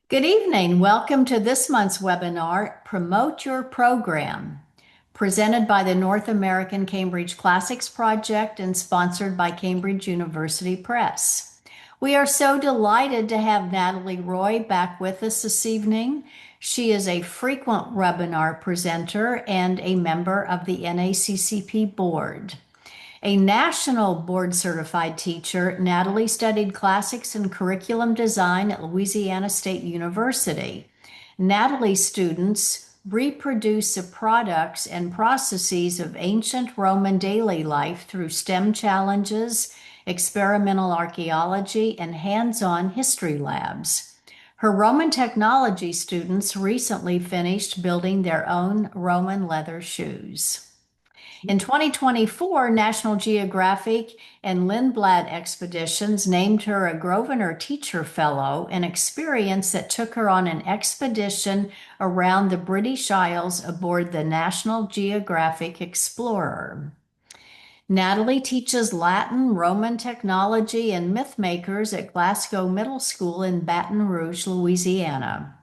Good evening. Welcome to this month's webinar, Promote Your Program, presented by the North American Cambridge Classics Project and sponsored by Cambridge University Press. We are so delighted to have Nathalie Roy back with us this evening. She is a frequent webinar presenter and a member of the NACCP board. A national board certified teacher, Nathalie studied classics and curriculum design at Louisiana State University. Nathalie's students reproduce the products and processes of ancient Roman daily life through STEM challenges, experimental archaeology, and hands-on history labs. Her Roman technology students recently finished building their own Roman leather shoes. In 2024, National Geographic and Lindblad Expeditions named her a Grosvenor Teacher Fellow, an experience that took her on an expedition around the British Isles aboard the National Geographic Explorer. Nathalie teaches Latin, Roman technology, and myth makers at Glasgow Middle School in Baton Rouge, Louisiana.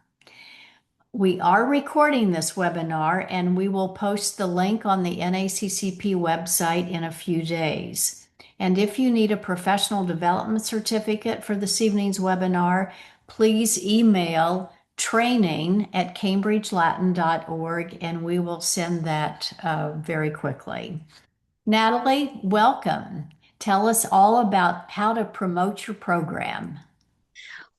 We are recording this webinar and we will post the link on the NACCP website in a few days. And if you need a professional development certificate for this evening's webinar, please email training@cambridgelatin.org and we will send that very quickly. Nathalie, welcome. Tell us all about how to promote your program.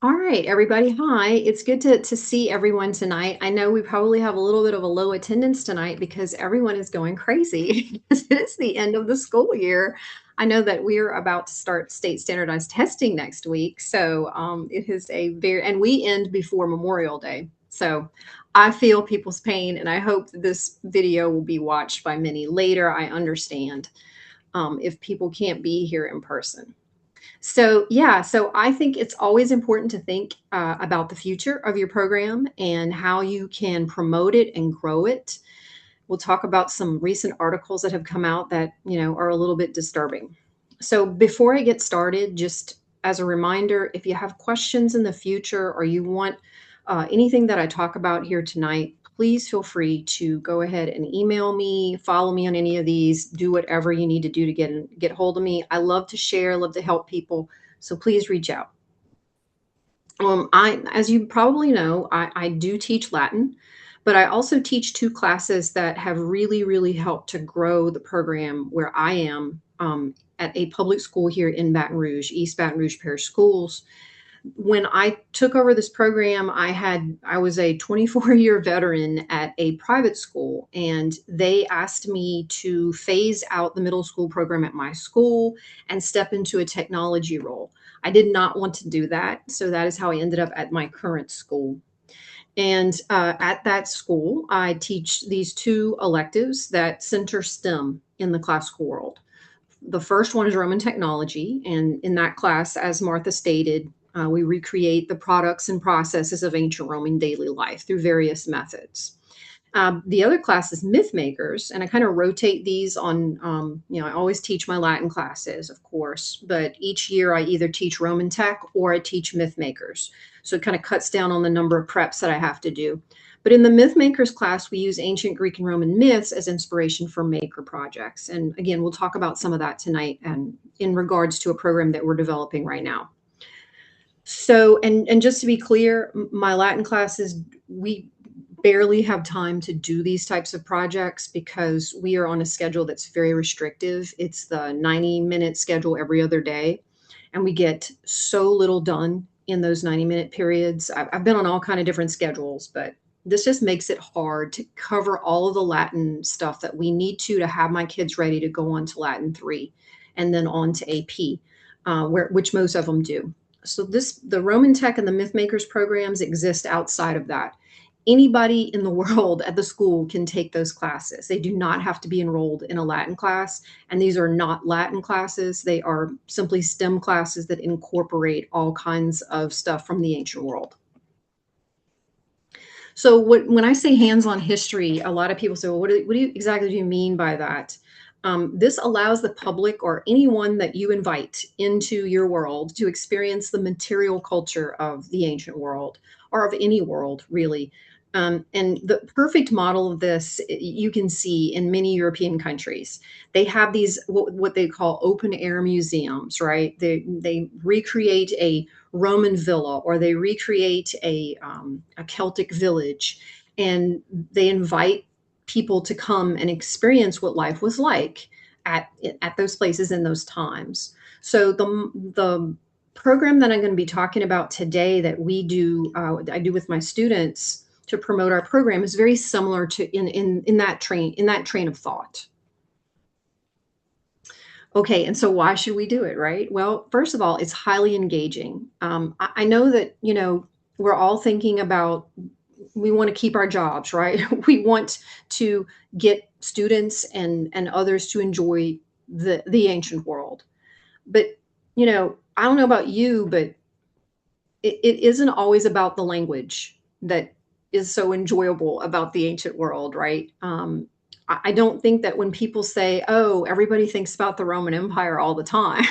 All right, everybody. Hi. It's good to see everyone tonight. I know we probably have a little bit of a low attendance tonight because everyone is going crazy. It's the end of the school year. I know that we're about to start state standardized testing next week. So it is and we end before Memorial Day. So I feel people's pain and I hope that this video will be watched by many later. I understand if people can't be here in person. So I think it's always important to think about the future of your program and how you can promote it and grow it. We'll talk about some recent articles that have come out that, are a little bit disturbing. So before I get started, just as a reminder, if you have questions in the future or you want anything that I talk about here tonight, please feel free to go ahead and email me, follow me on any of these, do whatever you need to do to get hold of me. I love to share, love to help people. So please reach out. As you probably know, I do teach Latin, but I also teach two classes that have really, really helped to grow the program where I am at a public school here in Baton Rouge, East Baton Rouge Parish Schools. When I took over this program, I was a 24-year veteran at a private school, and they asked me to phase out the middle school program at my school and step into a technology role. I did not want to do that, so that is how I ended up at my current school. And at that school, I teach these two electives that center STEM in the classical world. The first one is Roman technology, and in that class, as Martha stated, we recreate the products and processes of ancient Roman daily life through various methods. The other class is myth makers, and I kind of rotate these on, I always teach my Latin classes, of course, but each year I either teach Roman tech or I teach myth makers. So it kind of cuts down on the number of preps that I have to do. But in the myth makers class, we use ancient Greek and Roman myths as inspiration for maker projects. And again, we'll talk about some of that tonight and in regards to a program that we're developing right now. So, and just to be clear, my Latin classes, we barely have time to do these types of projects because we are on a schedule that's very restrictive. It's the 90-minute schedule every other day, and we get so little done in those 90-minute periods. I've been on all kind of different schedules, but this just makes it hard to cover all of the Latin stuff that we need to have my kids ready to go on to Latin 3 and then on to AP, which most of them do. So the Roman Tech and the Myth Makers programs exist outside of that. Anybody in the world at the school can take those classes. They do not have to be enrolled in a Latin class, and these are not Latin classes. They are simply STEM classes that incorporate all kinds of stuff from the ancient world. So when I say hands-on history, a lot of people say, well, what exactly do you mean by that? This allows the public or anyone that you invite into your world to experience the material culture of the ancient world or of any world, really. And the perfect model of this you can see in many European countries. They have these what they call open air museums, right? They recreate a Roman villa or they recreate a Celtic village, and they invite people to come and experience what life was like at those places in those times. So the program that I'm going to be talking about today that we do I do with my students to promote our program is very similar to in that train of thought. Okay, and so why should we do it, right? Well, first of all, it's highly engaging. I know that we're all thinking about we want to keep our jobs, right? We want to get students and others to enjoy the ancient world. But I don't know about you, but it isn't always about the language that is so enjoyable about the ancient world, right? I don't think that when people say, "Oh, everybody thinks about the Roman Empire all the time,"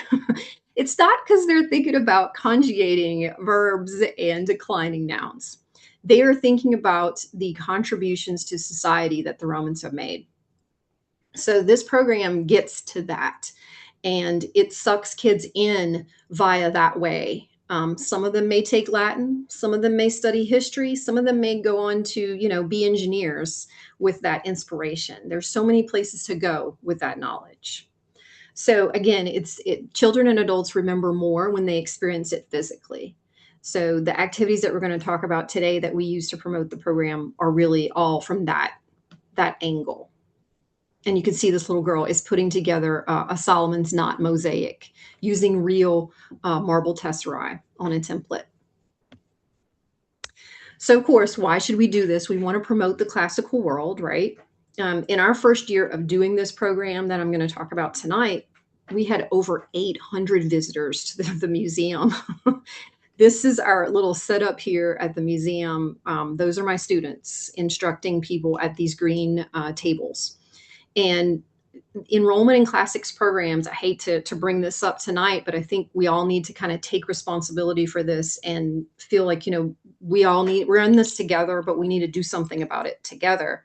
it's not because they're thinking about conjugating verbs and declining nouns. They are thinking about the contributions to society that the Romans have made. So this program gets to that, and it sucks kids in via that way. Some of them may take Latin, some of them may study history, some of them may go on to, be engineers with that inspiration. There's so many places to go with that knowledge. So again, children and adults remember more when they experience it physically. So the activities that we're going to talk about today that we use to promote the program are really all from that angle. And you can see this little girl is putting together a Solomon's knot mosaic using real marble tesserae on a template. So, of course, why should we do this? We want to promote the classical world, right? In our first year of doing this program that I'm going to talk about tonight, we had over 800 visitors to the museum. This is our little setup here at the museum. Those are my students instructing people at these green tables. And enrollment in classics programs, I hate to bring this up tonight, but I think we all need to kind of take responsibility for this and feel like, we're in this together, but we need to do something about it together.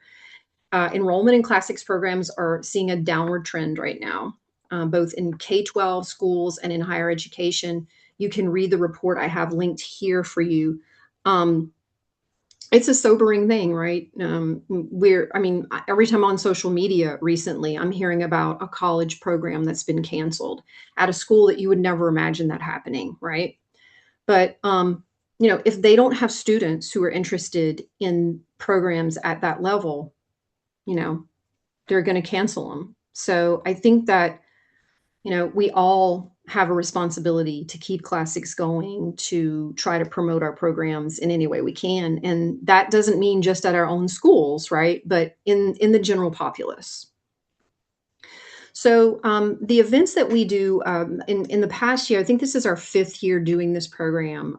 Enrollment in classics programs are seeing a downward trend right now, both in K-12 schools and in higher education. You can read the report I have linked here for you. It's a sobering thing, right? Every time on social media recently, I'm hearing about a college program that's been canceled at a school that you would never imagine that happening, right? But, if they don't have students who are interested in programs at that level, they're going to cancel them. So I think that, we all have a responsibility to keep classics going, to try to promote our programs in any way we can. And that doesn't mean just at our own schools, right? But in the general populace. So the events that we do in the past year, I think this is our 5th year doing this program.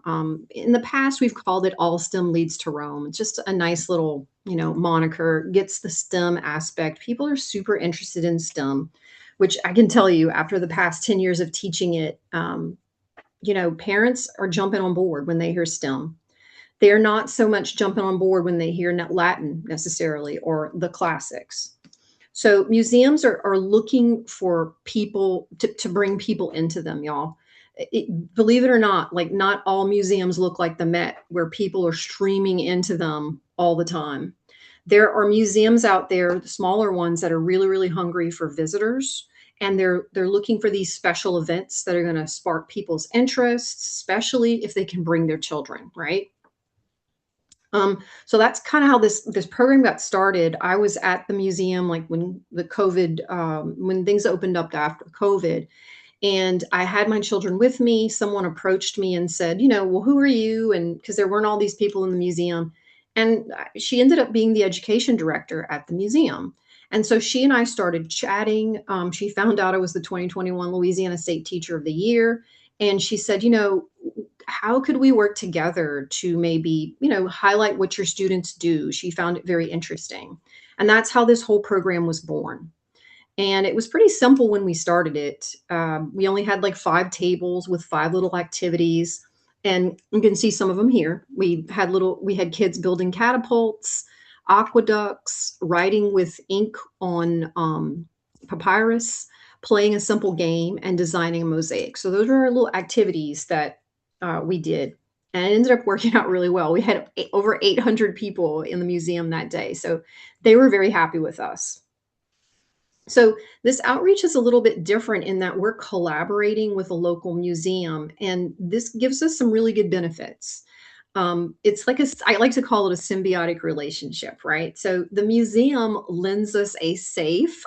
In the past, we've called it All STEM Leads to Rome. It's just a nice little, moniker, gets the STEM aspect. People are super interested in STEM, which I can tell you after the past 10 years of teaching it, parents are jumping on board when they hear STEM. They're not so much jumping on board when they hear Latin necessarily or the classics. So museums are looking for people to bring people into them, y'all. Believe it or not, like not all museums look like the Met where people are streaming into them all the time. There are museums out there, the smaller ones that are really, really hungry for visitors. And they're looking for these special events that are going to spark people's interests, especially if they can bring their children, right? So that's kind of how this program got started. I was at the museum like when the COVID, when things opened up after COVID, and I had my children with me. Someone approached me and said, well, who are you? And because there weren't all these people in the museum, and she ended up being the education director at the museum. And so she and I started chatting. She found out I was the 2021 Louisiana State Teacher of the Year, and she said, how could we work together to maybe, highlight what your students do? She found it very interesting. And that's how this whole program was born. And it was pretty simple when we started it. We only had like 5 tables with 5 little activities, and you can see some of them here. We had kids building catapults, aqueducts, writing with ink on papyrus, playing a simple game, and designing a mosaic. So those were our little activities that we did. And it ended up working out really well. We had over 800 people in the museum that day. So they were very happy with us. So this outreach is a little bit different in that we're collaborating with a local museum, and this gives us some really good benefits. It's like I like to call it a symbiotic relationship, right? So the museum lends us a safe,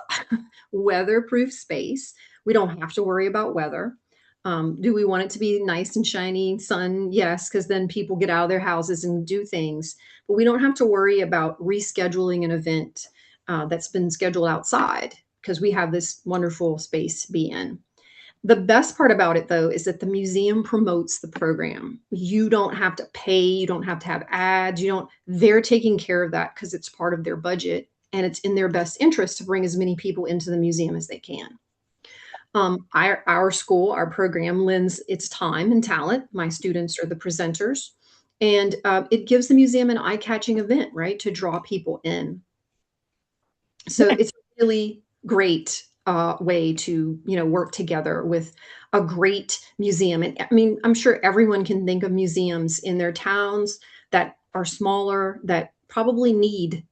weatherproof space. We don't have to worry about weather. Do we want it to be nice and shiny sun? Yes, because then people get out of their houses and do things. But we don't have to worry about rescheduling an event that's been scheduled outside because we have this wonderful space to be in. The best part about it, though, is that the museum promotes the program. You don't have to pay, you don't have to have ads, they're taking care of that because it's part of their budget and it's in their best interest to bring as many people into the museum as they can. Our school, our program lends its time and talent. My students are the presenters, and it gives the museum an eye-catching event, right, to draw people in. So it's a really great way to work together with a great museum. And I mean, I'm sure everyone can think of museums in their towns that are smaller that probably need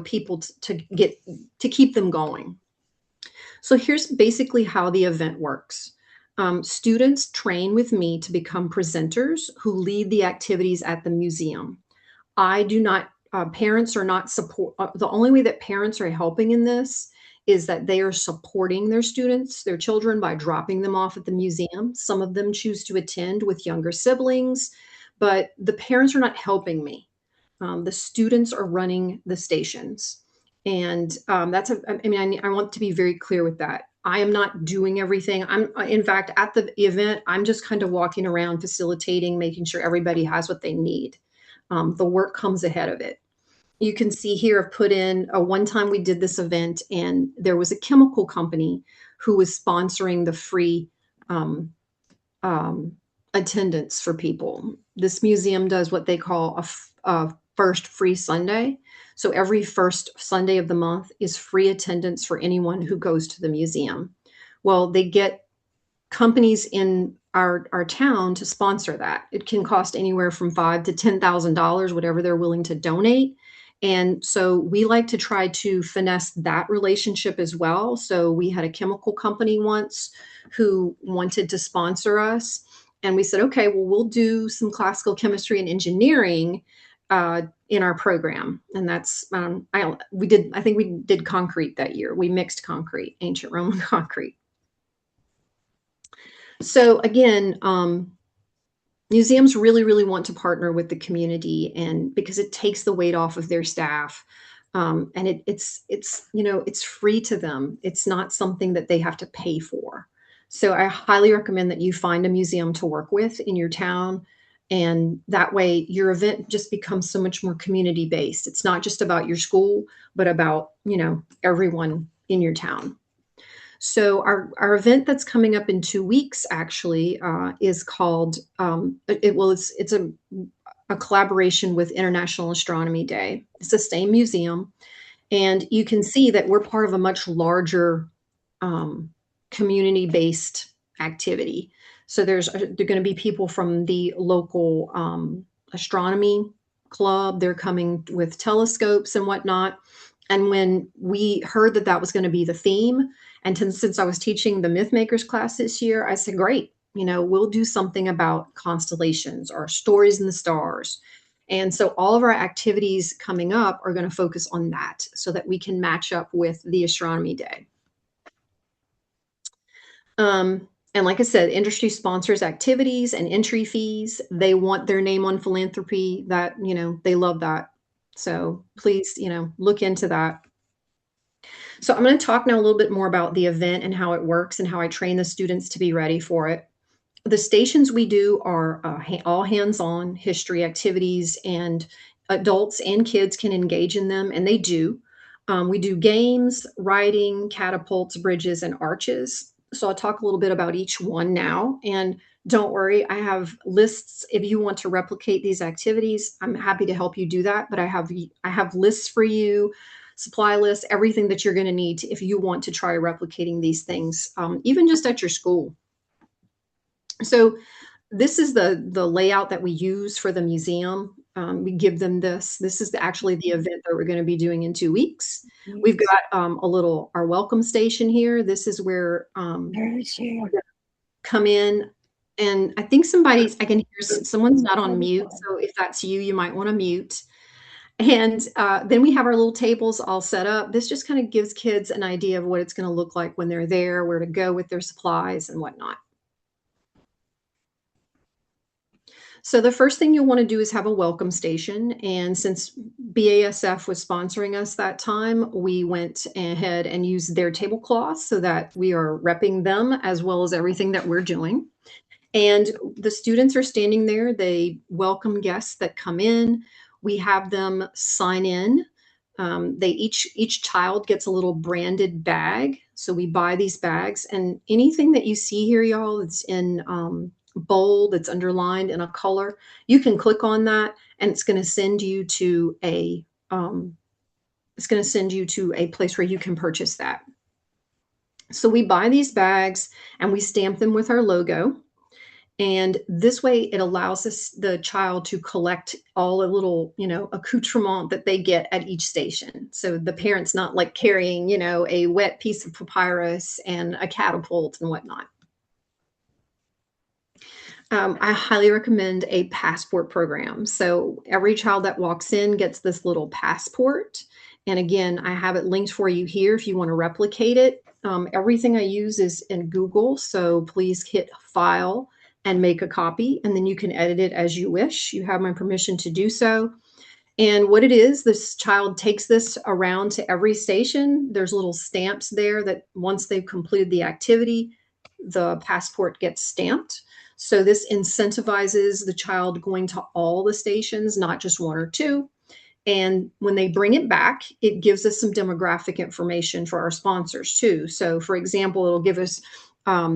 people to keep them going. So here's basically how the event works. Students train with me to become presenters who lead the activities at the museum. I do not, parents are not support. The only way that parents are helping in this is that they are supporting their students, their children, by dropping them off at the museum. Some of them choose to attend with younger siblings, but the parents are not helping me. The students are running the stations. And I want to be very clear with that. I am not doing everything. In fact, at the event, I'm just kind of walking around facilitating, making sure everybody has what they need. The work comes ahead of it. You can see here, I've put in one time we did this event, and there was a chemical company who was sponsoring the free um, attendance for people. This museum does what they call a first free Sunday. So every first Sunday of the month is free attendance for anyone who goes to the museum. Well, they get companies in our town to sponsor that. It can cost anywhere from $5,000 to $10,000, whatever they're willing to donate. And so we like to try to finesse that relationship as well. So we had a chemical company once who wanted to sponsor us. And we said, okay, well, we'll do some classical chemistry and engineering in our program. And that's, I think we did concrete that year. We mixed concrete, ancient Roman concrete. So again, museums really, really want to partner with the community, and because it takes the weight off of their staff, and it's free to them. It's not something that they have to pay for. So I highly recommend that you find a museum to work with in your town, and that way your event just becomes so much more community based. It's not just about your school, but about everyone in your town. So our event that's coming up in 2 weeks actually is called it's a collaboration with International Astronomy Day. It's the same museum, and you can see that we're part of a much larger community-based activity. So there are going to be people from the local astronomy club. They're coming with telescopes and whatnot. And when we heard that that was going to be the theme, and since I was teaching the Myth Makers class this year, I said, great, we'll do something about constellations or stories in the stars. And so all of our activities coming up are going to focus on that so that we can match up with the Astronomy Day. And like I said, industry sponsors activities and entry fees. They want their name on philanthropy. That, they love that. So please, look into that. So I'm going to talk now a little bit more about the event and how it works and how I train the students to be ready for it. The stations we do are all hands-on history activities, and adults and kids can engage in them, and they do. We do games, writing, catapults, bridges, and arches. So I'll talk a little bit about each one now. And don't worry, I have lists. If you want to replicate these activities, I'm happy to help you do that. But I have lists for you, supply lists, everything that you're going to need if you want to try replicating these things, even just at your school. So this is the layout that we use for the museum. We give them this. This is actually the event that we're going to be doing in 2 weeks. We've got our welcome station here. This is where we're gonna come in, and I think I can hear someone's not on mute. So if that's you, you might want to mute. And then we have our little tables all set up. This just kind of gives kids an idea of what it's going to look like when they're there, where to go with their supplies and whatnot. So the first thing you'll want to do is have a welcome station. And since BASF was sponsoring us that time, we went ahead and used their tablecloths so that we are repping them as well as everything that we're doing. And the students are standing there. They welcome guests that come in. We have them sign in. Each child gets a little branded bag. So we buy these bags, and anything that you see here, y'all, it's in bold, it's underlined in a color. You can click on that, and it's going to send you to a place where you can purchase that. So we buy these bags and we stamp them with our logo. And this way it allows the child to collect all the little, accoutrement that they get at each station. So the parent's not like carrying, a wet piece of papyrus and a catapult and whatnot. I highly recommend a passport program. So every child that walks in gets this little passport. And again, I have it linked for you here if you want to replicate it. Everything I use is in Google. So please hit File and make a copy, and then you can edit it as you wish. You have my permission to do so. And what it is, this child takes this around to every station. There's little stamps there that once they've completed the activity, the passport gets stamped. So this incentivizes the child going to all the stations, not just one or two. And when they bring it back, it gives us some demographic information for our sponsors too. So for example, it'll give us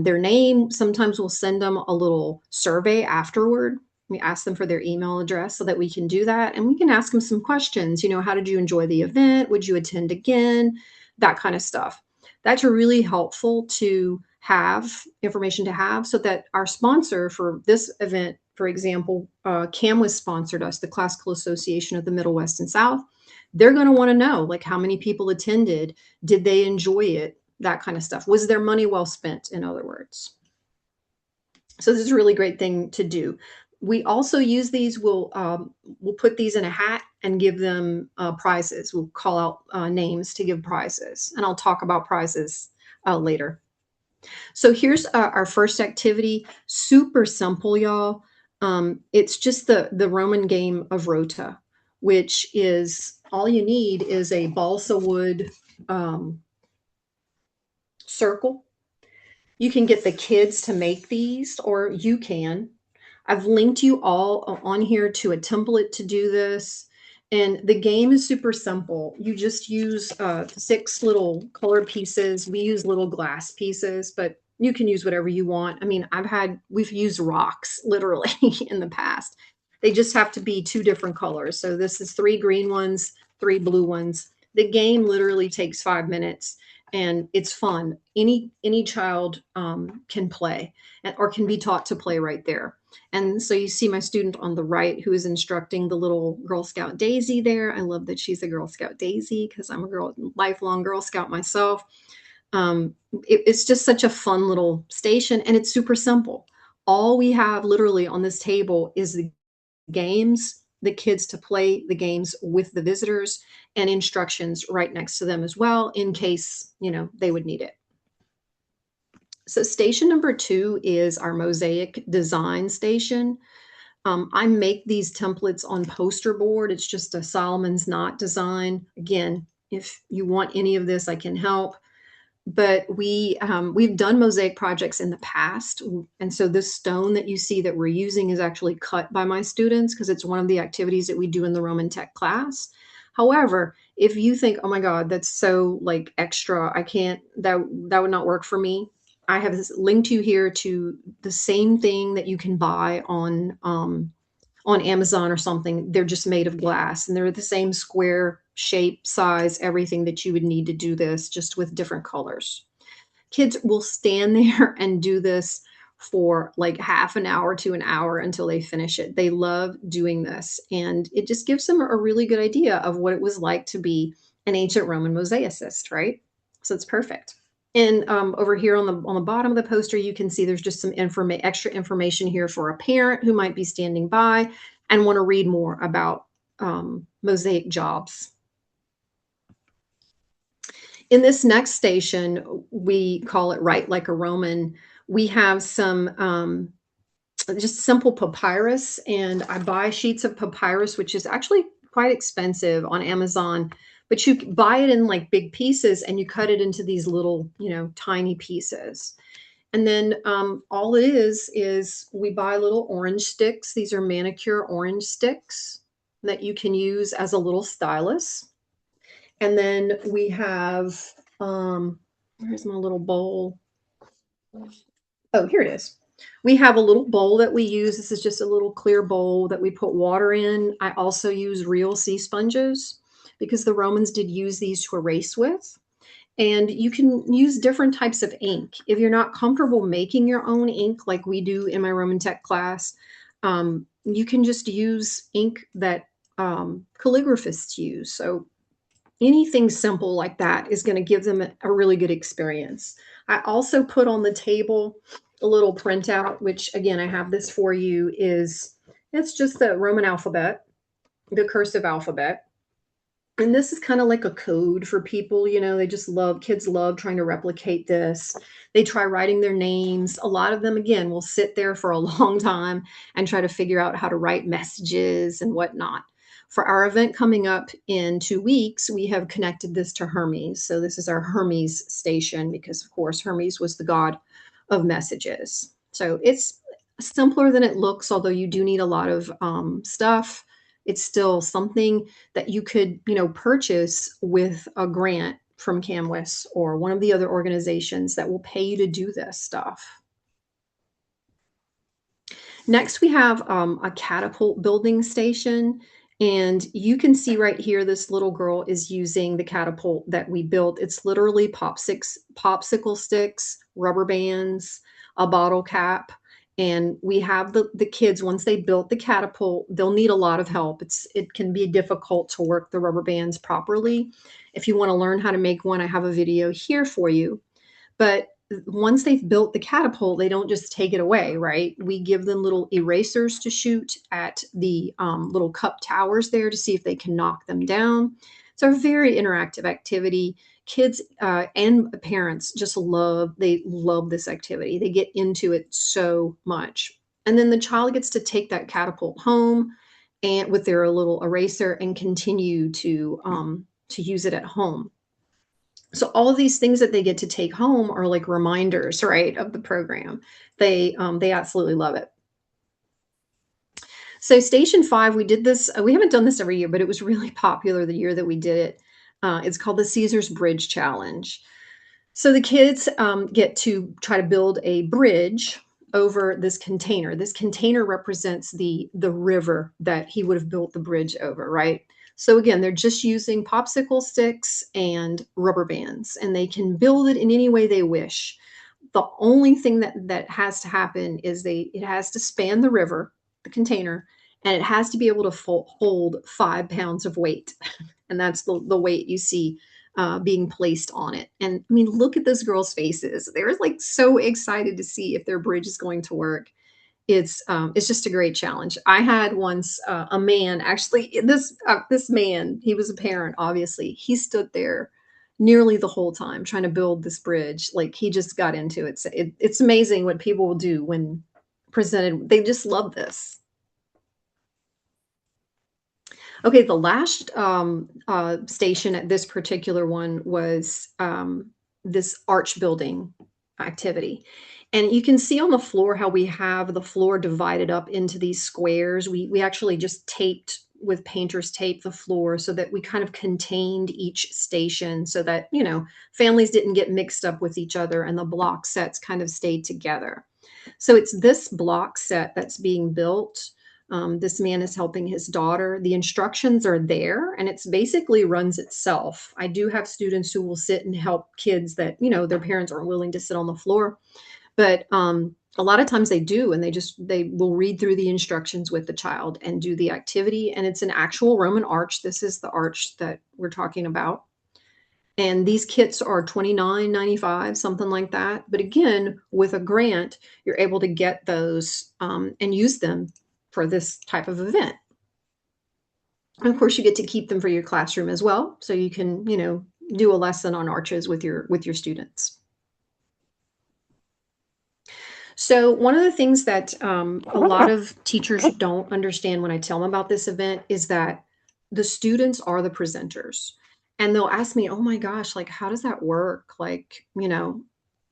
their name. Sometimes we'll send them a little survey afterward. We ask them for their email address so that we can do that. And we can ask them some questions. How did you enjoy the event? Would you attend again? That kind of stuff. That's really helpful to have information to have so that our sponsor for this event, for example, CAMWIS sponsored us, the Classical Association of the Middle West and South. They're going to want to know, like, how many people attended? Did they enjoy it? That kind of stuff. Was their money well spent, in other words? So this is a really great thing to do. We also use these. We'll put these in a hat and give them prizes. We'll call out names to give prizes, and I'll talk about prizes later. So here's our first activity. Super simple, y'all. It's just the Roman game of rota, which is all you need is a balsa wood circle. You can get the kids to make these, or you can. I've linked you all on here to a template to do this. And the game is super simple. You just use 6 little color pieces. We use little glass pieces, but you can use whatever you want. I mean, we've used rocks literally in the past. They just have to be 2 different colors. So this is 3 green ones, 3 blue ones. The game literally takes 5 minutes. And it's fun. Any child can play or can be taught to play right there. And so you see my student on the right who is instructing the little Girl Scout Daisy there. I love that she's a Girl Scout Daisy because I'm a lifelong Girl Scout myself. It's just such a fun little station, and it's super simple. All we have literally on this table is the games, the kids to play the games with the visitors, and instructions right next to them as well in case, they would need it. So station number 2 is our mosaic design station. I make these templates on poster board. It's just a Solomon's knot design. Again, if you want any of this, I can help. But we've done mosaic projects in the past. And so this stone that you see that we're using is actually cut by my students because it's one of the activities that we do in the Roman Tech class. However, if you think, oh my God, that's so like extra, I can't, that would not work for me. I have this linked you here to the same thing that you can buy on Amazon or something. They're just made of glass and they're the same square shape, size, everything that you would need to do this, just with different colors. Kids will stand there and do this for like half an hour to an hour until they finish it. They love doing this, and it just gives them a really good idea of what it was like to be an ancient Roman mosaicist, right? So it's perfect. And over here on the bottom of the poster, you can see there's just some extra information here for a parent who might be standing by and want to read more about mosaic jobs. In this next station, we call it Write Like a Roman. We have some just simple papyrus, and I buy sheets of papyrus, which is actually quite expensive on Amazon, but you buy it in like big pieces and you cut it into these little, tiny pieces. And then all it is we buy little orange sticks. These are manicure orange sticks that you can use as a little stylus. And then we have, where's my little bowl? Oh, here it is. We have a little bowl that we use. This is just a little clear bowl that we put water in. I also use real sea sponges because the Romans did use these to erase with. And you can use different types of ink. If you're not comfortable making your own ink like we do in my Roman Tech class, you can just use ink that calligraphists use. So anything simple like that is going to give them a really good experience. I also put on the table a little printout, which again, I have this for you, it's just the Roman alphabet, the cursive alphabet. And this is kind of like a code for people, they just kids love trying to replicate this. They try writing their names. A lot of them, again, will sit there for a long time and try to figure out how to write messages and whatnot. For our event coming up in 2 weeks, we have connected this to Hermes. So this is our Hermes station because, of course, Hermes was the god of messages. So it's simpler than it looks, although you do need a lot of stuff. It's still something that you could, purchase with a grant from CAMWIS or one of the other organizations that will pay you to do this stuff. Next, we have a catapult building station. And you can see right here, this little girl is using the catapult that we built. It's literally popsicle sticks, rubber bands, a bottle cap. And we have the kids, once they built the catapult, they'll need a lot of help. It can be difficult to work the rubber bands properly. If you want to learn how to make one, I have a video here for you. But once they've built the catapult, they don't just take it away, right? We give them little erasers to shoot at the little cup towers there to see if they can knock them down. It's a very interactive activity. Kids and parents just love this activity. They get into it so much. And then the child gets to take that catapult home and with their little eraser and continue to use it at home. So all of these things that they get to take home are like reminders, right, of the program. They absolutely love it. So Station 5, we did this. We haven't done this every year, but it was really popular the year that we did it. It's called the Caesar's Bridge Challenge. So the kids get to try to build a bridge over this container. This container represents the river that he would have built the bridge over, right? So again, they're just using popsicle sticks and rubber bands, and they can build it in any way they wish. The only thing that has to happen is it has to span the river, the container, and it has to be able to hold 5 pounds of weight. And that's the weight you see being placed on it. And I mean, look at those girls' faces. They're like so excited to see if their bridge is going to work. It's just a great challenge. I had once a man, actually, this man, he was a parent, obviously. He stood there nearly the whole time trying to build this bridge. Like he just got into it. So it's amazing what people will do when presented. They just love this. Okay, the last station at this particular one was this arch building activity. And you can see on the floor how we have the floor divided up into these squares. We actually just taped with painter's tape the floor so that we kind of contained each station so that, families didn't get mixed up with each other and the block sets kind of stayed together. So it's this block set that's being built. This man is helping his daughter. The instructions are there and it's basically runs itself. I do have students who will sit and help kids that, their parents aren't willing to sit on the floor. But a lot of times they do, and they will read through the instructions with the child and do the activity. And it's an actual Roman arch. This is the arch that we're talking about. And these kits are $29.95, something like that. But again, with a grant, you're able to get those and use them for this type of event. And of course, you get to keep them for your classroom as well. So you can, do a lesson on arches with your students. So one of the things that a lot of teachers don't understand when I tell them about this event is that the students are the presenters. And they'll ask me, oh my gosh, like, how does that work? Like,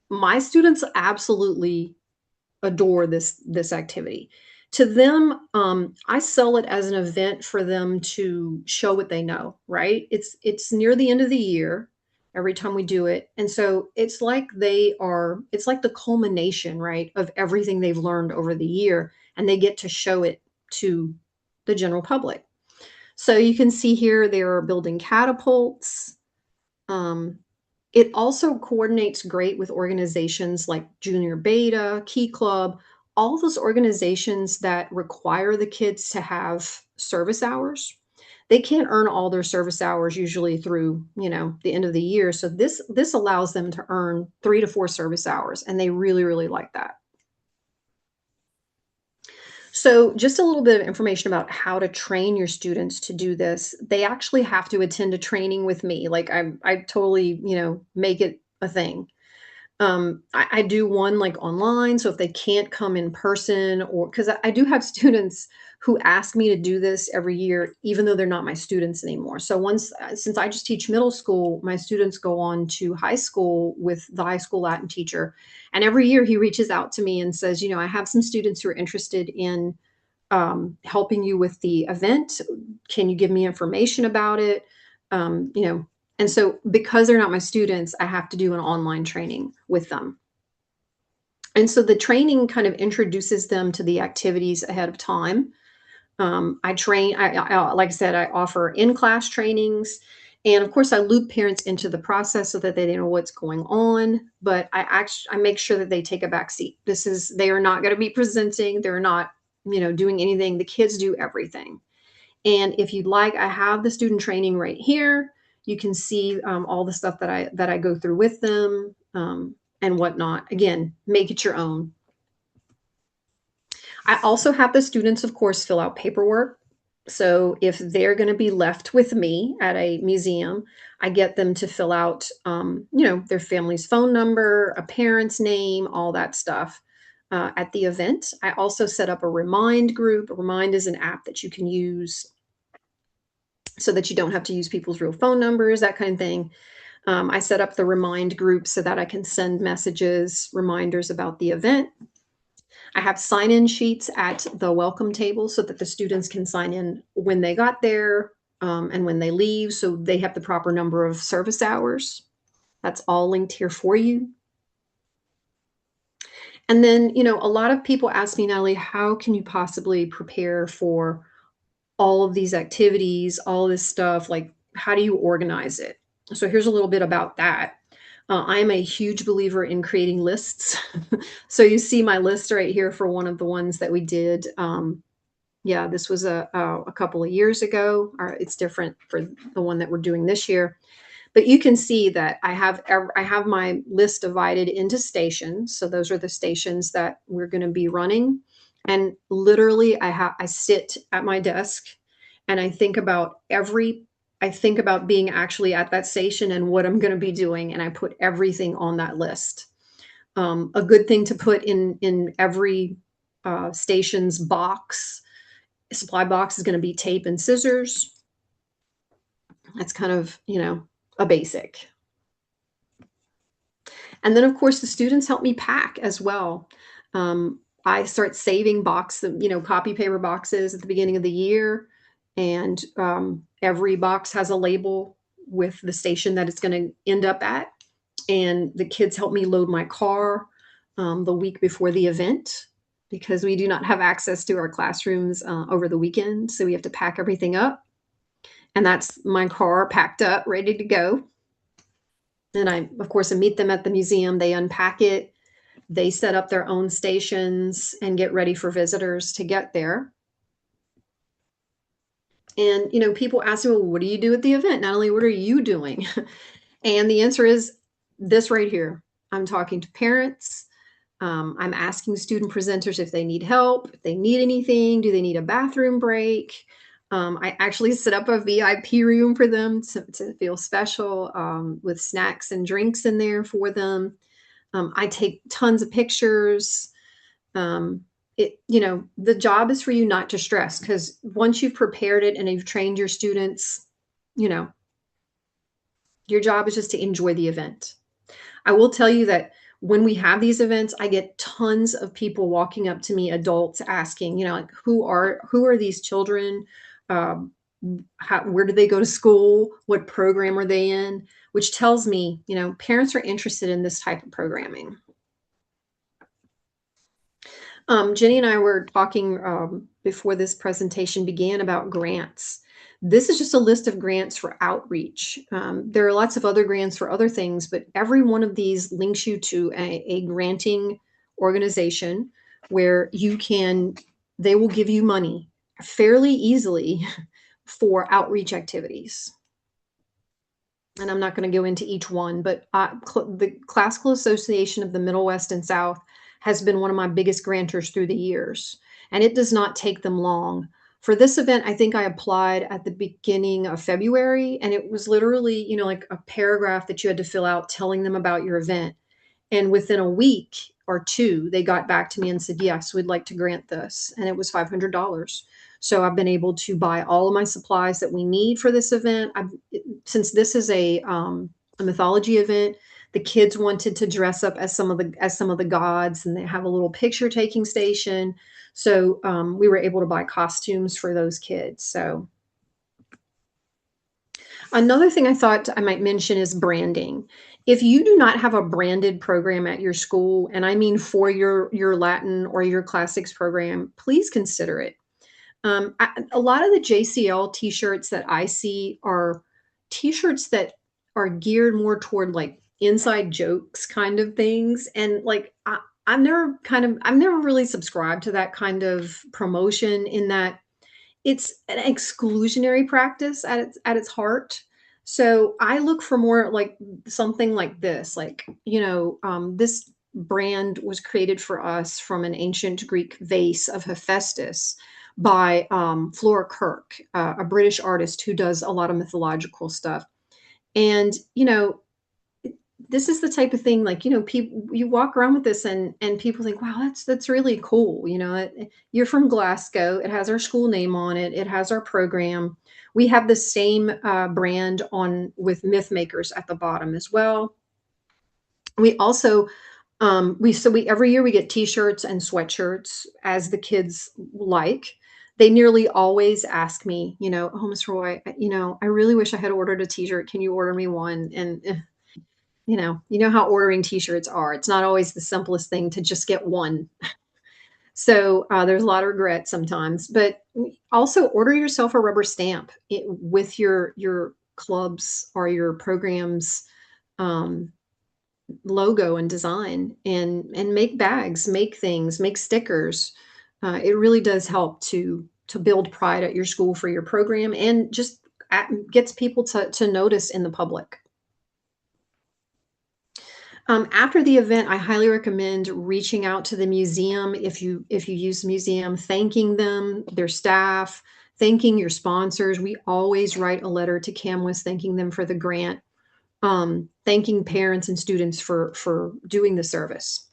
my students absolutely adore this activity. To them, I sell it as an event for them to show what they know, right? It's near the end of the year every time we do it. And so it's like it's like the culmination, right, of everything they've learned over the year, and they get to show it to the general public. So you can see here they're building catapults. It also coordinates great with organizations like Junior Beta, Key Club, all those organizations that require the kids to have service hours. They can't earn all their service hours usually through, the end of the year. So this allows them to earn 3 to 4 service hours, and they really, really like that. So just a little bit of information about how to train your students to do this. They actually have to attend a training with me. Like I totally, make it a thing. I do one like online. So if they can't come in person, or because I do have students who ask me to do this every year, even though they're not my students anymore. So since I just teach middle school, my students go on to high school with the high school Latin teacher. And every year he reaches out to me and says, I have some students who are interested in helping you with the event. Can you give me information about it? And so because they're not my students, I have to do an online training with them. And so the training kind of introduces them to the activities ahead of time. I train, like I said, I offer in-class trainings. And of course, I loop parents into the process so that they know what's going on. But I make sure that they take a back seat. They are not going to be presenting. They're not, doing anything. The kids do everything. And if you'd like, I have the student training right here. You can see all the stuff that I go through with them and whatnot. Again, make it your own. I also have the students, of course, fill out paperwork. So if they're going to be left with me at a museum, I get them to fill out, their family's phone number, a parent's name, all that stuff at the event. I also set up a Remind group. Remind is an app that you can use so that you don't have to use people's real phone numbers, that kind of thing. I set up the Remind group so that I can send messages, reminders about the event. I have sign-in sheets at the welcome table so that the students can sign in when they got there and when they leave, so they have the proper number of service hours. That's all linked here for you. And then, a lot of people ask me, Natalie, how can you possibly prepare for all of these activities, all this stuff? Like, how do you organize it? So here's a little bit about that. I'm a huge believer in creating lists. So you see my list right here for one of the ones that we did. Yeah, this was a couple of years ago. It's different for the one that we're doing this year. But you can see that I have my list divided into stations. So those are the stations that we're going to be running. And literally, I sit at my desk and I think about being actually at that station and what I'm going to be doing, and I put everything on that list. A good thing to put in every station's supply box is going to be tape and scissors. That's kind of, a basic. And then, of course, the students help me pack as well. I start saving copy paper boxes at the beginning of the year. and every box has a label with the station that it's going to end up at. And the kids help me load my car the week before the event because we do not have access to our classrooms over the weekend. So we have to pack everything up. And that's my car packed up, ready to go. And I, of course, I meet them at the museum. They unpack it. They set up their own stations and get ready for visitors to get there. And, people ask me, well, what do you do at the event? Not only what are you doing? And the answer is this right here. I'm talking to parents. I'm asking student presenters if they need help, if they need anything, do they need a bathroom break? I actually set up a VIP room for them to feel special with snacks and drinks in there for them. I take tons of pictures. The job is for you not to stress because once you've prepared it and you've trained your students, you know, your job is just to enjoy the event. I will tell you that when we have these events, I get tons of people walking up to me, adults asking, like who are these children? Um, where do they go to school? What program are they in? Which tells me, parents are interested in this type of programming. Jenny and I were talking before this presentation began about grants. This is just a list of grants for outreach. There are lots of other grants for other things, but every one of these links you to a granting organization where they will give you money fairly easily for outreach activities. And I'm not going to go into each one, but the Classical Association of the Middle West and South has been one of my biggest grantors through the years, and it does not take them long. For this event, I think I applied at the beginning of February, and it was literally, like a paragraph that you had to fill out telling them about your event. And within a week or two, they got back to me and said, yes, we'd like to grant this. And it was $500. So I've been able to buy all of my supplies that we need for this event. Since this is a mythology event, the kids wanted to dress up as some of the gods, and they have a little picture taking station. So we were able to buy costumes for those kids. So another thing I thought I might mention is branding. If you do not have a branded program at your school, and I mean for your Latin or your classics program, please consider it. A lot of the JCL t-shirts that I see are t-shirts that are geared more toward like inside jokes kind of things. And like, I've never really subscribed to that kind of promotion in that it's an exclusionary practice at its heart. So I look for more like something like this, like, this brand was created for us from an ancient Greek vase of Hephaestus by Flora Kirk, a British artist who does a lot of mythological stuff. And, this is the type of thing, like, people, you walk around with this and people think, wow, that's really cool. You're from Glasgow. It has our school name on it. It has our program. We have the same brand on with Myth Makers at the bottom as well. We also we every year we get t-shirts and sweatshirts as the kids like. They nearly always ask me, oh, Miss Roy, I really wish I had ordered a t-shirt. Can you order me one? And how ordering t-shirts are. It's not always the simplest thing to just get one. So there's a lot of regret sometimes, but also order yourself a rubber stamp with your clubs or your programs logo and design, and make bags, make things, make stickers. It really does help to build pride at your school for your program, and just gets people to notice in the public. After the event, I highly recommend reaching out to the museum if you use the museum, thanking them, their staff, thanking your sponsors. We always write a letter to CAMWIS thanking them for the grant, thanking parents and students for doing the service.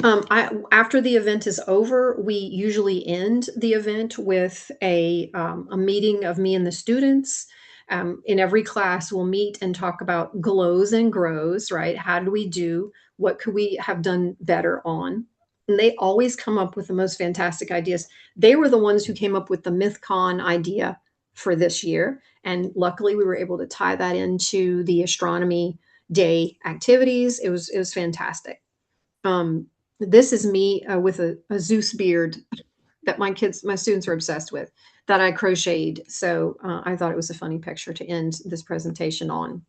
After the event is over, we usually end the event with a meeting of me and the students. In every class, we'll meet and talk about glows and grows, right? How did we do? What could we have done better on? and they always come up with the most fantastic ideas. They were the ones who came up with the MythCon idea for this year. And luckily we were able to tie that into the astronomy day activities. It was fantastic. Um, this is me with a Zeus beard that my students are obsessed with, that I crocheted. So I thought it was a funny picture to end this presentation on.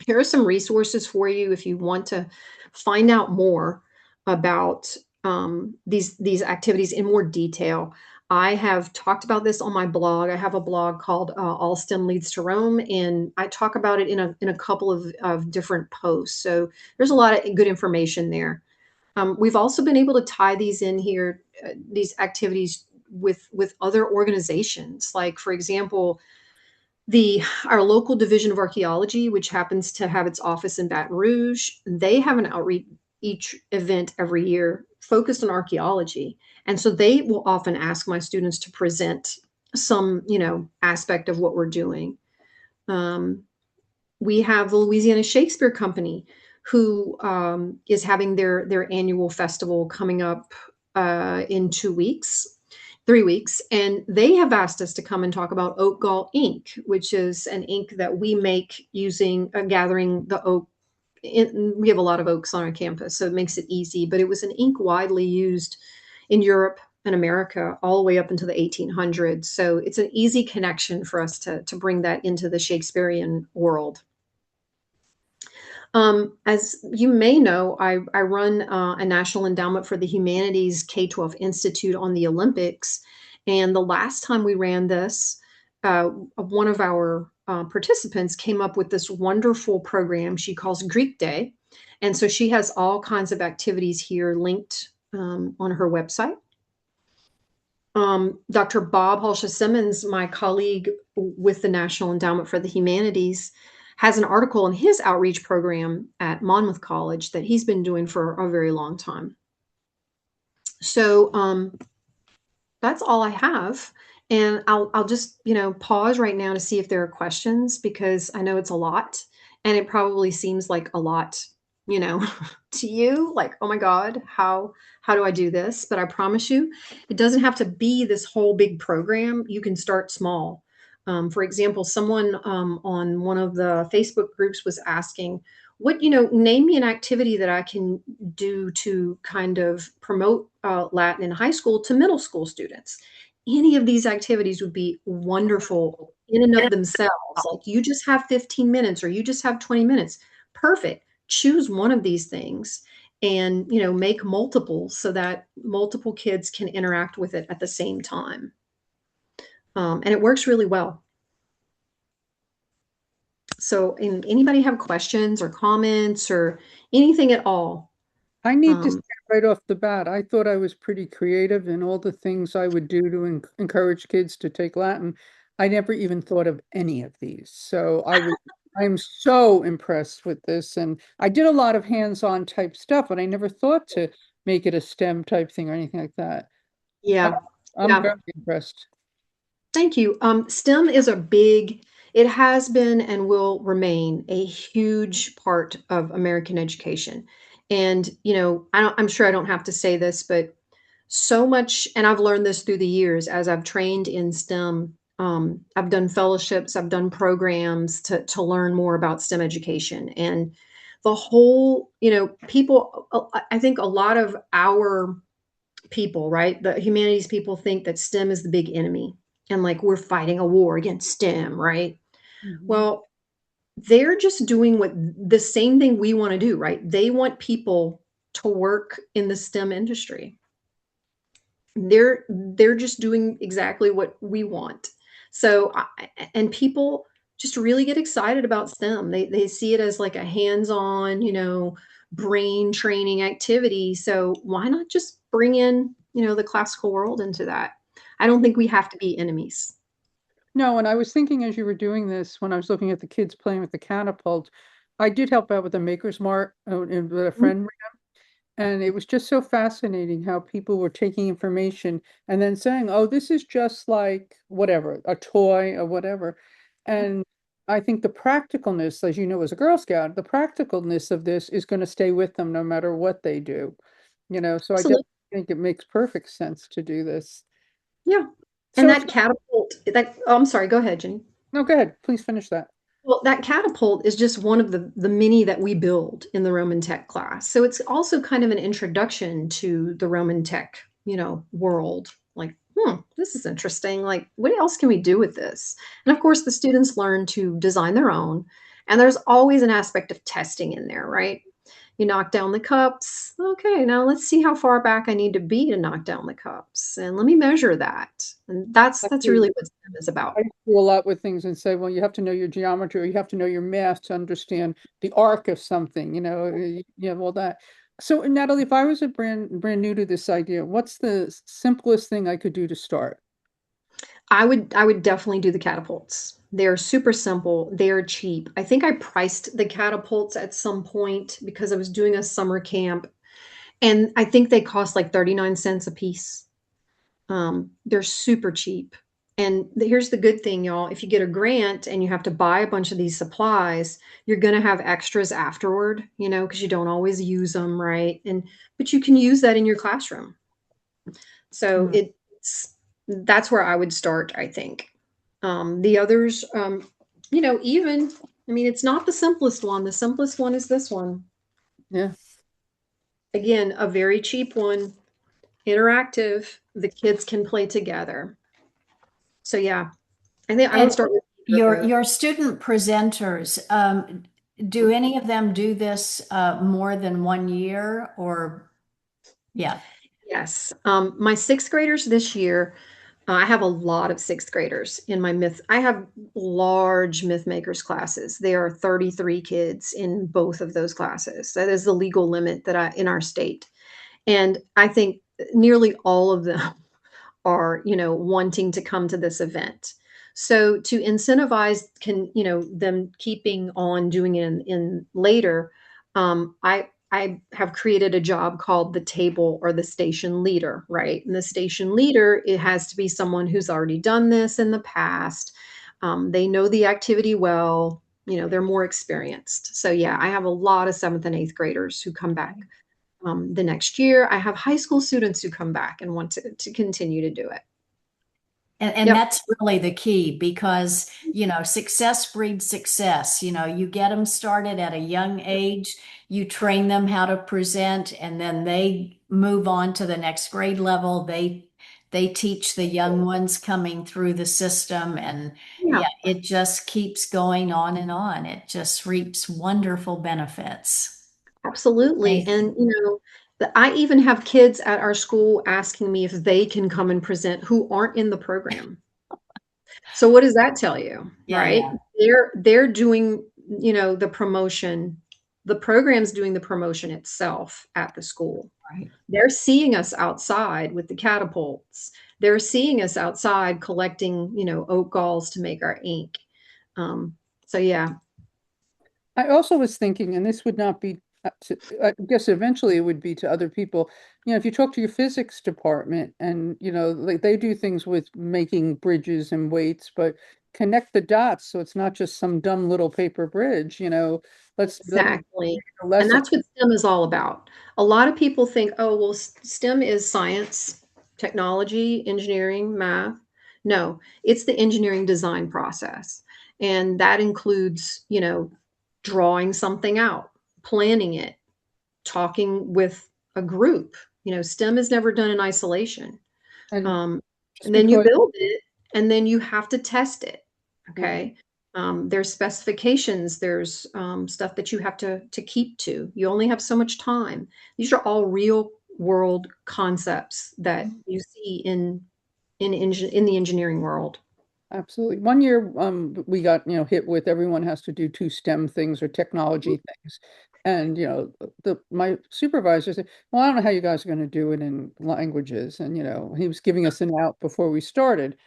Here are some resources for you if you want to find out more about these activities in more detail. I have talked about this on my blog. I have a blog called All STEM Leads to Rome, and I talk about it in a couple of different posts. So there's a lot of good information there. We've also been able to tie these in here, these activities with other organizations. Like, for example, the our local division of archaeology, which happens to have its office in Baton Rouge, they have an outreach each event every year focused on archaeology. And so they will often ask my students to present some, aspect of what we're doing. Um, we have the Louisiana Shakespeare Company, who is having their annual festival coming up in 2 weeks, 3 weeks, and they have asked us to come and talk about oak gall ink, which is an ink that we make using gathering the oak. We have a lot of oaks on our campus, so it makes it easy. But it was an ink widely used in Europe and America all the way up into the 1800s. So it's an easy connection for us to bring that into the Shakespearean world. As you may know, I run a National Endowment for the Humanities K-12 Institute on the Olympics. And the last time we ran this, one of our participants came up with this wonderful program she calls Greek Day. And so she has all kinds of activities here linked on her website. Dr. Bob Halsha Simmons, my colleague with the National Endowment for the Humanities, has an article in his outreach program at Monmouth College that he's been doing for a very long time. So that's all I have. And I'll just, pause right now to see if there are questions, because I know it's a lot and it probably seems like a lot, to you, like, oh my God, how do I do this? But I promise you, it doesn't have to be this whole big program. You can start small. For example, someone on one of the Facebook groups was asking, name me an activity that I can do to kind of promote Latin in high school to middle school students. Any of these activities would be wonderful in and of themselves. Like, you just have 15 minutes or you just have 20 minutes. Perfect. Choose one of these things and, make multiples so that multiple kids can interact with it at the same time. And it works really well. So, anybody have questions or comments or anything at all? I need to say Um, right off the bat, I thought I was pretty creative in all the things I would do to encourage kids to take Latin. I never even thought of any of these. I'm so impressed with this. And I did a lot of hands-on type stuff, but I never thought to make it a STEM type thing or anything like that. I- yeah, I'm yeah. very impressed. Thank you. STEM is it has been and will remain a huge part of American education. And, I'm sure I don't have to say this, but so much, and I've learned this through the years as I've trained in STEM. I've done fellowships, I've done programs to learn more about STEM education. And the whole, people, I think a lot of our people, right? The humanities people think that STEM is the big enemy and like we're fighting a war against STEM, right? Mhm. Well, they're just doing what the same thing we want to do, right? They want people to work in the STEM industry. They're just doing exactly what we want. So, and people just really get excited about STEM. They see it as like a hands-on, brain training activity. So why not just bring in, the classical world into that? I don't think we have to be enemies. No, and I was thinking as you were doing this, when I was looking at the kids playing with the catapult, I did help out with the Maker's Mart with a Mhm. friend. And it was just so fascinating how people were taking information and then saying, oh, this is just like whatever, a toy or whatever. And I think the practicalness, as you know, as a Girl Scout, the practicalness of this is going to stay with them no matter what they do. So I definitely Absolutely. think it makes perfect sense to do this. Yeah. And So, that catapult, oh, I'm sorry, go ahead, Jenny. no, go ahead. Please finish that. Well, that catapult is just one of the many that we build in the Roman tech class. So it's also kind of an introduction to the Roman tech, world. Like, this is interesting. Like, what else can we do with this? And of course, the students learn to design their own. And there's always an aspect of testing in there, right? You knock down the cups. Okay, now let's see how far back I need to be to knock down the cups. And let me measure that. And that's really what STEM is about. I do a lot with things and say, well, you have to know your geometry or you have to know your math to understand the arc of something, you have all that. So, Natalie, if I was a brand new to this idea, what's the simplest thing I could do to start? I would definitely do the catapults. They're super simple. They're cheap. I think I priced the catapults at some point because I was doing a summer camp, and I think they cost like 39 cents a piece. They're super cheap. And here's the good thing, y'all. If you get a grant and you have to buy a bunch of these supplies, you're going to have extras afterward, because you don't always use them, right? But you can use that in your classroom. So Hmm. that's where I would start, I think. The others, even, I mean, it's not the simplest one. The simplest one is this one. Yeah. Again, a very cheap one, interactive. The kids can play together. So yeah, I think I would And start with your the your student presenters, do any of them do this more than 1 year or yeah? yes. My sixth graders this year, I have a lot of sixth graders in my myth. I have large myth makers classes. There are 33 kids in both of those classes. That is the legal limit in our state. And I think nearly all of them are, wanting to come to this event. So to incentivize them keeping on doing it in later, I have created a job called the table or the station leader, right? And the station leader, it has to be someone who's already done this in the past. They know the activity well, they're more experienced. So yeah, I have a lot of seventh and eighth graders who come back the next year. I have high school students who come back and want to continue to do it. And Yep. that's really the key because, success breeds success. You get them started at a young age, you train them how to present, and then they move on to the next grade level. They teach the young ones coming through the system, and Yeah, yeah, it just keeps going on and on. It just reaps wonderful benefits. absolutely. Amazing. And, I even have kids at our school asking me if they can come and present who aren't in the program. So what does that tell you, Yeah, right? yeah, They're doing, the promotion. The program's doing the promotion itself at the school. right. They're seeing us outside with the catapults. They're seeing us outside collecting, oat galls to make our ink. So yeah, I also was thinking, and this would not be, I guess eventually it would be to other people. If you talk to your physics department and, like they do things with making bridges and weights, but connect the dots so it's not just some dumb little paper bridge, let them exactly. make a And lesson. that's what STEM is all about. A lot of people think, oh, well, STEM is science, technology, engineering, math. No, it's the engineering design process. And that includes, drawing something out, planning it, talking with a group. STEM is never done in isolation. And Um, just and then you because, build it, and then you have to test it. yeah. Okay. There's specifications. There's stuff that you have to keep to. You only have so much time. These are all real world concepts that you see in the engineering world. Absolutely. One year, we got, hit with everyone has to do two STEM things or technology things. And, my supervisor said, well, I don't know how you guys are going to do it in languages. And, he was giving us an out before we started.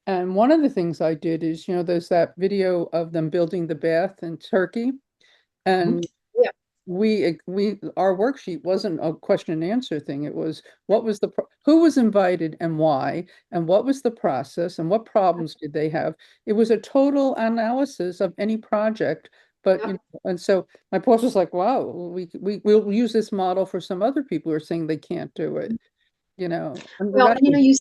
And one of the things I did is, there's that video of them building the bath in Turkey. Mhm. And Yeah, we our worksheet wasn't a question and answer thing. It was who was invited and why, and what was the process, and what problems did they have. It was a total analysis of any project But, Yep. and so my boss was like, wow, we'll use this model for some other people who are saying they can't do it, and Well, that and was,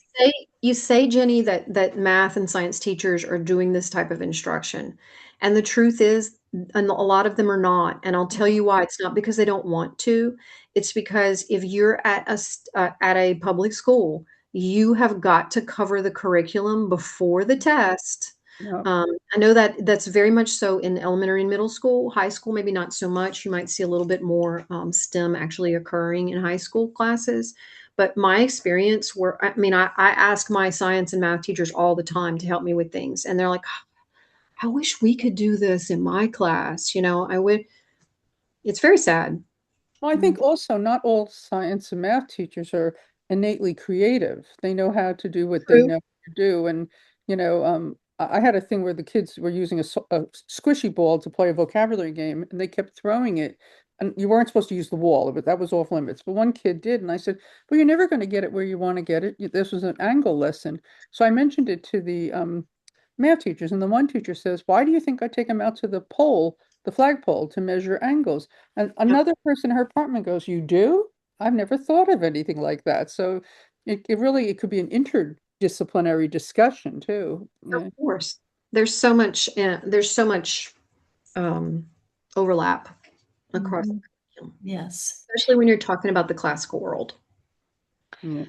you say, Jenny, that math and science teachers are doing this type of instruction. And the truth is, and a lot of them are not. And I'll tell you why. It's not because they don't want to. It's because if you're at a public school, you have got to cover the curriculum before the test. yeah, I know that that's very much so in elementary and middle school. High school, maybe not so much. You might see a little bit more STEM actually occurring in high school classes. But my experience where, I mean, I ask my science and math teachers all the time to help me with things. And they're like, I wish we could do this in my class. I would, it's very sad. Well, I think also not all science and math teachers are innately creative. They know how to do what they True. know to do. And, I had a thing where the kids were using a squishy ball to play a vocabulary game, and they kept throwing it. And you weren't supposed to use the wall, but that was off limits. But one kid did, and I said, "Well, you're never going to get it where you want to get it. This was an angle lesson." So I mentioned it to the math teachers, and the one teacher says, "Why do you think I take them out to the pole, the flagpole, to measure angles?" And Yep. another person in her apartment goes, "You do? I've never thought of anything like that." So it could be an interdisciplinary discussion too. Of Yeah. course. There's so much um, overlap across the Mhm. curriculum, Yes. especially when you're talking about the classical world. Yeah.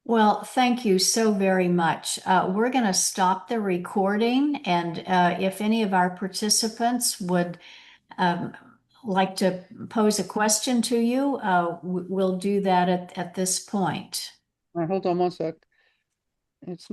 Well, thank you so very much. We're going to stop the recording, and if any of our participants would um, like to pose a question to you, we'll do that at this point. All right, hold on one sec. It's